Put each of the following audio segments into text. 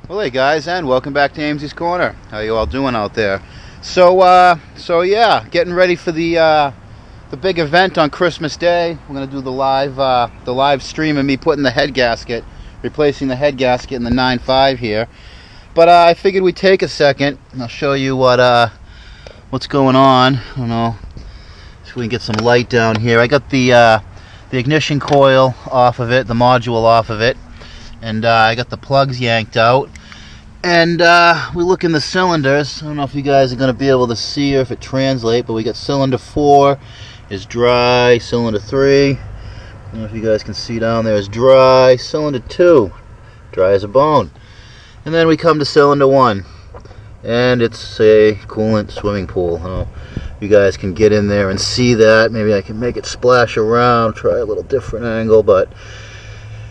Well, hey guys, and welcome back to Ames's Corner. How you all doing out there? So yeah, getting ready for the big event on Christmas Day. We're gonna do the live stream of me putting the head gasket, replacing the head gasket in the 9.5 here. But I figured we'd take a second, and I'll show you what's going on. I don't know if we can get some light down here. I got the ignition coil off of it, the module off of it, and I got the plugs yanked out. And we look in the cylinders. I don't know if you guys are going to be able to see or if it translates, but we got cylinder 4 is dry, cylinder 3, I don't know if you guys can see down there, is dry, cylinder 2, dry as a bone. And then we come to cylinder 1, and it's a coolant swimming pool. I don't know if you guys can get in there and see that. Maybe I can make it splash around, try a little different angle, but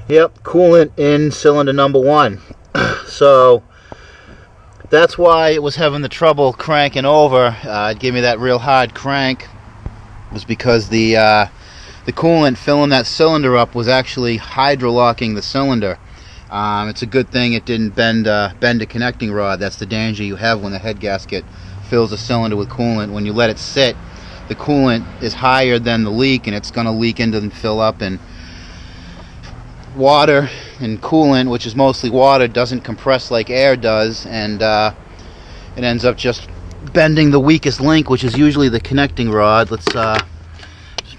yep, coolant in cylinder number 1. So that's why it was having the trouble cranking over. It gave me that real hard crank. It was because the coolant filling that cylinder up was actually hydrolocking the cylinder. It's a good thing it didn't bend a connecting rod. That's the danger you have when the head gasket fills a cylinder with coolant. When you let it sit, the coolant is higher than the leak, and it's going to leak into and fill up. And water and coolant, which is mostly water, doesn't compress like air does, and it ends up just bending the weakest link, which is usually the connecting rod. Let's just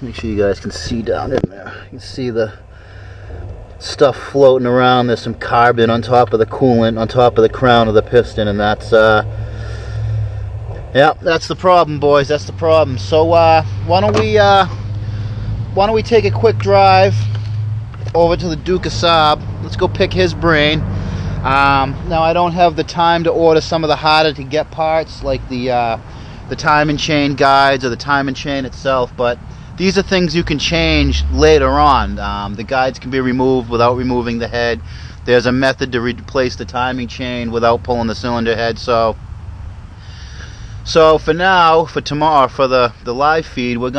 make sure you guys can see down in there. You can see the stuff floating around. There's some carbon on top of the coolant, on top of the crown of the piston, and that's yeah, that's the problem, boys. That's the problem. So why don't we take a quick drive over to the Duke of Saab. Let's go pick his brain. Now I don't have the time to order some of the harder to get parts like the timing chain guides or the timing chain itself, but these are things you can change later on. The guides can be removed without removing the head. There's a method to replace the timing chain without pulling the cylinder head. So for now, for tomorrow, for the live feed, we're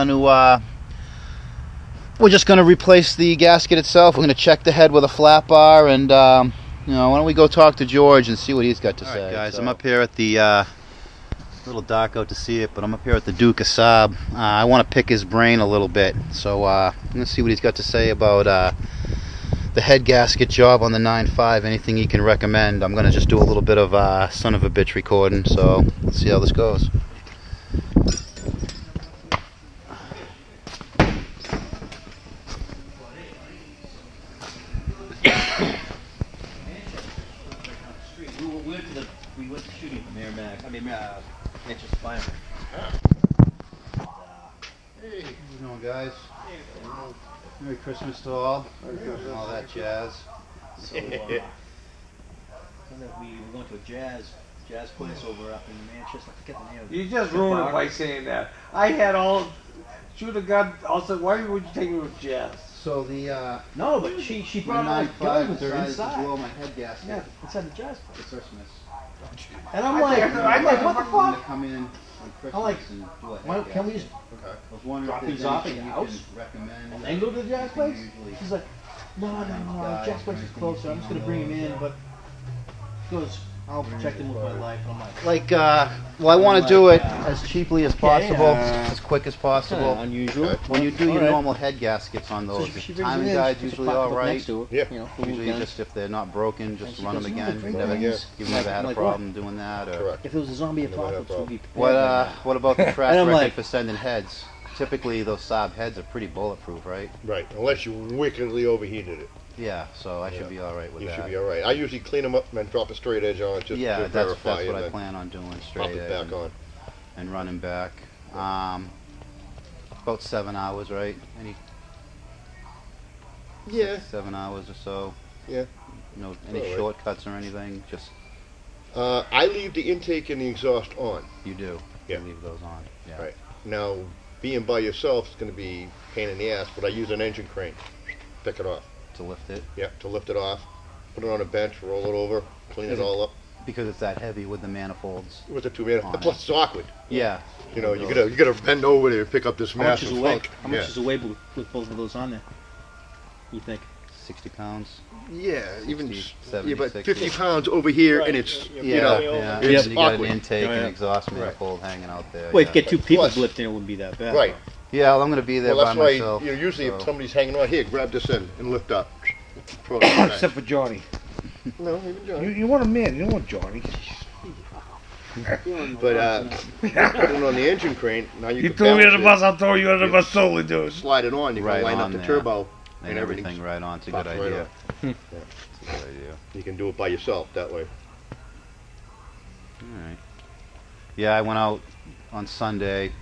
just going to replace the gasket itself. We're going to check the head with a flat bar, and why don't we go talk to George and see what he's got to say. Alright guys, I'm up here at the, a little dark out to see it, but I'm up here at the Duke of Saab. I want to pick his brain a little bit, so I'm going to see what he's got to say about the head gasket job on the 9.5, anything he can recommend. I'm going to just do a little bit of son of a bitch recording, so let's see how this goes. We went shooting from Manchester Fire. Hey, how's it going, guys? Merry Christmas to all. And all that jazz. So, we were going to a jazz place over up in Manchester. I forget the name of it. You just ruined it by saying that. I had all shoot a gun. Also, why would you take me with jazz? So the No, but she brought my gun with her inside. To blow my head gasket. Yeah, inside the jazz place. For Christmas. And I'm like, what the I'm gonna fuck? come in on Christmas I'm like, and do a why, head can we gasket. just I was wondering drop if these there's off at anything your you house can recommend. and then go to the jazz place? Usually She's like, no, the jazz place is closer. I'm just gonna bring him in, but she goes, I'll check in with my life. I'm like, well, I want to do it as cheaply as possible, yeah. as quick as possible. unusual. When you do your Alright. normal head gaskets on those, So she the brings timing him in, guides she puts usually a all pocketbook right. next to her, Yeah. you know, full Usually gun. just if they're not broken, And just she run goes, them "No, again. great You've never, guns." you've never had I'm a like, problem doing that, or Correct. If it was a zombie Never had a apocalypse, we'd be problem. what about the track And I'm record like- for sending heads? Typically, those Saab heads are pretty bulletproof, right? Right, unless you wickedly overheated it. Yeah, so I should Yeah. be all right with You that. should be alright. I usually clean them up and then drop a straight edge on it just Yeah, to that's verify what and I then plan on doing, pop straight it edge back on. and running back. About 7 hours, right? Yeah, 7 hours or so. yeah. No, any Alright. shortcuts or anything? Just I leave the intake and the exhaust on. you do. Yeah. You leave those on. Yeah. Right. Now, being by yourself is going to be a pain in the ass, but I use an engine crane. Pick it off. To lift it. Yeah, to lift it off. Put it on a bench, roll it over, clean it all up. Because it's that heavy with the manifolds. With the 2 man. On Plus, it's awkward. Yeah. You know, you gotta bend over there and pick up this How much massive is away? funk. How much is away with both of those on there? You think? 60 pounds. Yeah, even 60, 70, yeah, but 60. 50 pounds over here, and it's Yeah, you know, yeah. it's And you got an awkward. intake Oh, yeah. and exhaust Right. manifold hanging out there. Well, yeah. if you get two people Plus- blipped in, it wouldn't be that bad. Right. Yeah, well, I'm going to be there Well, by that's why myself. usually so. if somebody's hanging on here, grab this in and lift up. Throw it in. Except for Johnny. No, even John. You want a man, you don't want Johnny. But putting on the engine crane, now you You can throw me under the balance bus, I'll throw you under the bus solely, dude. it, slide it on, you Right can line up on the there. turbo And everything's everything right on. It's a good pops right idea. on. Yeah, it's a good idea. You can do it by yourself that way. All right. Yeah, I went out on Sunday.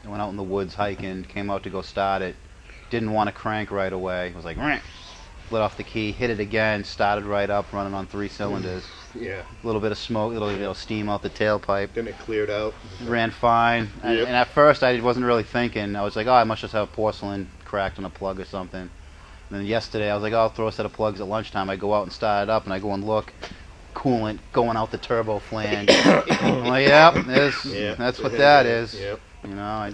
I went out in the woods hiking. Came out to go start it. Didn't want to crank right away. It was like, "Rah." Lit off the key, hit it again, started right up, running on 3 cylinders. Yeah. A little bit of smoke, a little steam out the tailpipe. Then it cleared out. Ran fine. And, Yep. and at first, I wasn't really thinking. I was like, oh, I must just have porcelain cracked on a plug or something. And then yesterday, I was like, oh, I'll throw a set of plugs at lunchtime. I go out and start it up, and I go and look. Coolant going out the turbo flange. I'm like, yep, Yeah. that's what that is. Yep. You know,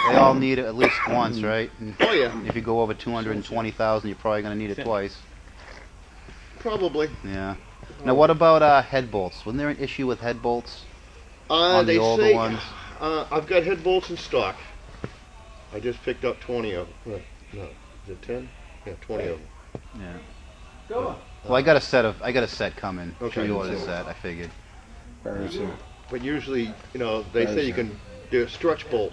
they all need it at least once, right? And Oh yeah, if you go over 220,000, you're probably going to need it twice. probably. Yeah. Now, what about head bolts? Wasn't there an issue with head bolts on They the older say ones? I've got head bolts in stock. I just picked up 20 of them. No, is it 10? Yeah, 20 of them. Yeah. Go on. Well, I got a set coming. Okay. Pre-ordered set, I figured. Very soon. But usually, you know, they say you can do a stretch bolt,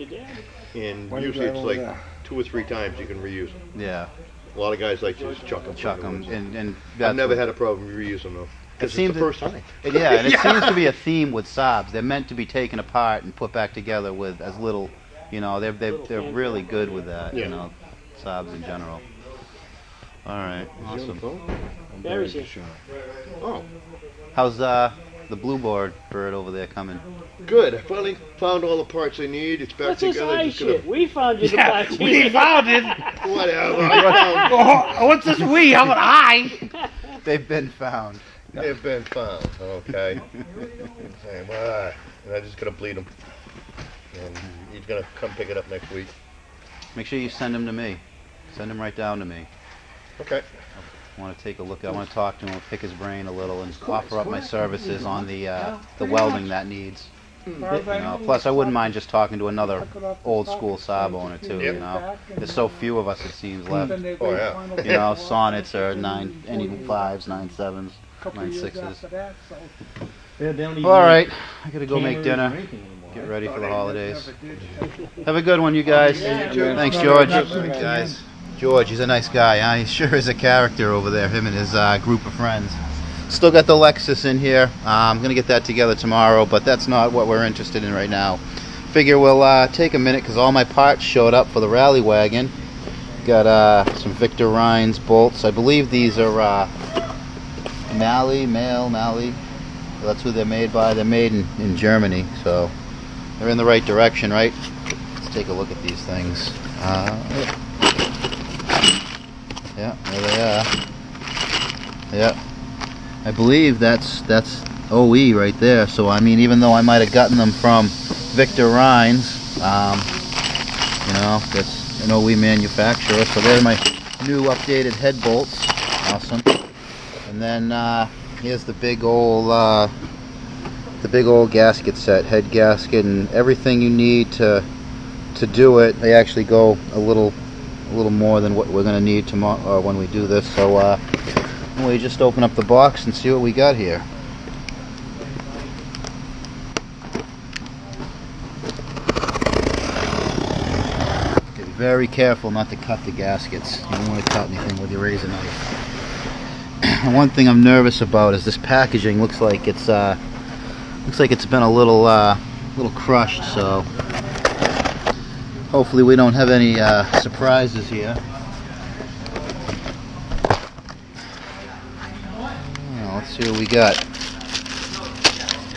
and Why do you usually drive it's over like there? 2 or 3 times you can reuse them. Yeah. A lot of guys like to just chuck them. Chuck them, and I've that's never what- had a problem reusing them though. It Because seems it's the that- first time. Yeah, and it seems to be a theme with Saabs. They're meant to be taken apart and put back together with as little, you know. They're really good with that. Yeah. You know, Saabs in general. All right, Is he on the awesome. phone? There he is. Oh, How's the blue bird over there coming? good. I finally found all the parts I need. It's back What's this together. eye Just gonna- shit? We found you the Yeah, box. we found it. Whatever. I found Oh, what's this we? How about I? They've been found. They've been found. Okay. Say, "Why?" And I'm just gonna bleed them. And he's gonna come pick it up next week. Make sure you send them to me. Send them right down to me. Okay. I want to take a look. I want to talk to him, pick his brain a little, and offer up my services on the welding that needs. You know, plus, I wouldn't mind just talking to another old school Saab owner too. Yep. You know, there's so few of us it seems left. Oh yeah. You know, sonnets are 9.5s, 9.7s, 9.6s. All right, I gotta go make dinner. Get ready for the holidays. Have a good one, you guys. Thanks, George. Guys, George, he's a nice guy. Huh? He sure is a character over there. Him and his group of friends. Still got the Lexus in here. I'm gonna get that together tomorrow, but that's not what we're interested in right now. Figure we'll take a minute because all my parts showed up for the rally wagon. Got some Victor Rhines bolts. I believe these are Mali. That's who they're made by. They're made in Germany, so they're in the right direction, right? Let's take a look at these things. Yeah, there they are. Yeah, I believe that's OE right there. So I mean, even though I might have gotten them from Victor Rhines, you know, that's an OE manufacturer. So they're my new updated head bolts. Awesome. And then here's the big old gasket set, head gasket, and everything you need to do it. They actually go a little more than what we're going to need tomorrow when we do this. So we just open up the box and see what we got here. Be very careful not to cut the gaskets. You don't want to cut anything with your razor knife. And one thing I'm nervous about is this packaging looks like it's been a little crushed. So hopefully we don't have any surprises here. Well, let's see what we got.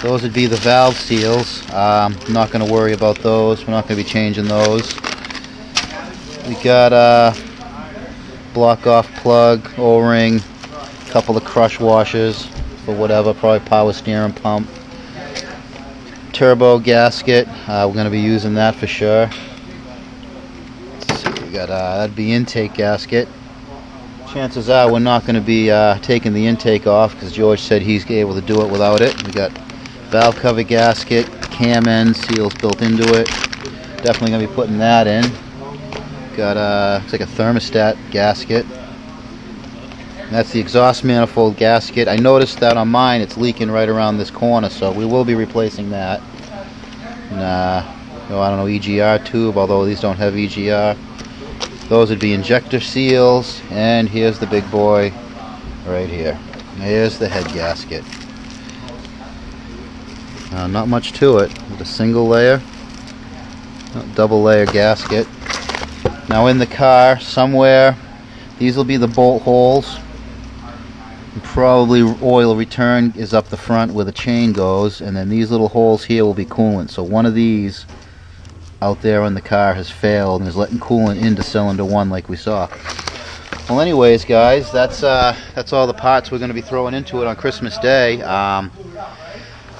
Those would be the valve seals. I'm not going to worry about those. We're not going to be changing those. We got a block off plug, O-ring, a couple of crush washers for whatever, probably power steering pump. Turbo gasket. We're going to be using that for sure. Let's see, we got that'd be intake gasket. chances are we're not going to be taking the intake off because George said he's able to do it without it. We got valve cover gasket, cam end seals built into it. Definitely going to be putting that in. Got looks like a thermostat gasket. And that's the exhaust manifold gasket. I noticed that on mine it's leaking right around this corner, so we will be replacing that. And, I don't know, EGR tube, although these don't have EGR. Those would be injector seals, and here's the big boy right here. Here's the head gasket. Not much to it, with a single layer, double layer gasket. Now in the car somewhere, these will be the bolt holes. And probably oil return is up the front where the chain goes, and then these little holes here will be coolant. So one of these out there in the car has failed and is letting coolant into cylinder 1 like we saw. Well, anyways, guys, that's all the parts we're going to be throwing into it on Christmas Day.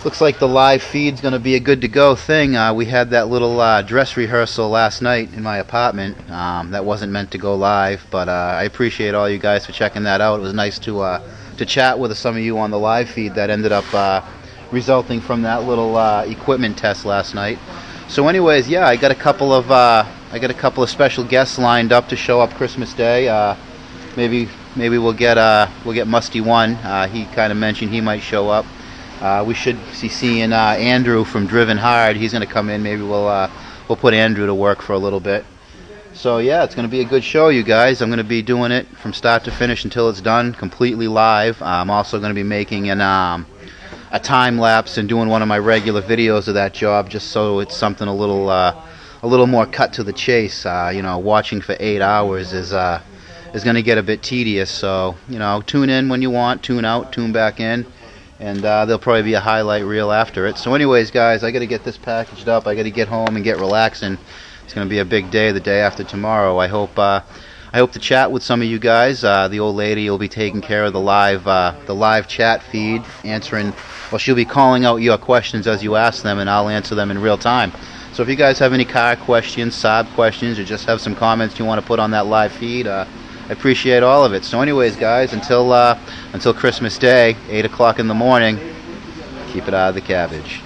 Looks like the live feed's going to be a good to go thing. We had that little dress rehearsal last night in my apartment. That wasn't meant to go live, but I appreciate all you guys for checking that out. It was nice to chat with some of you on the live feed that ended up resulting from that little equipment test last night. So anyways, yeah, I got a couple of special guests lined up to show up Christmas Day. Maybe we'll get Musty One. He kind of mentioned he might show up. We should be seeing Andrew from Driven Hard. He's going to come in. Maybe we'll put Andrew to work for a little bit. So yeah, it's going to be a good show, you guys. I'm going to be doing it from start to finish until it's done, completely live. I'm also going to be making a time lapse and doing one of my regular videos of that job, just so it's something a little more cut to the chase. Watching for 8 hours is going to get a bit tedious. So tune in when you want, tune out, tune back in. And there'll probably be a highlight reel after it. So anyways, guys, I got to get this packaged up. I got to get home and get relaxing. It's going to be a big day the day after tomorrow. I hope to chat with some of you guys. The old lady will be taking care of the live chat feed, answering. Well, she'll be calling out your questions as you ask them, and I'll answer them in real time. So if you guys have any car questions, Saab questions, or just have some comments you want to put on that live feed, I appreciate all of it. So anyways, guys, until Christmas Day, 8 o'clock in the morning, keep it out of the cabbage.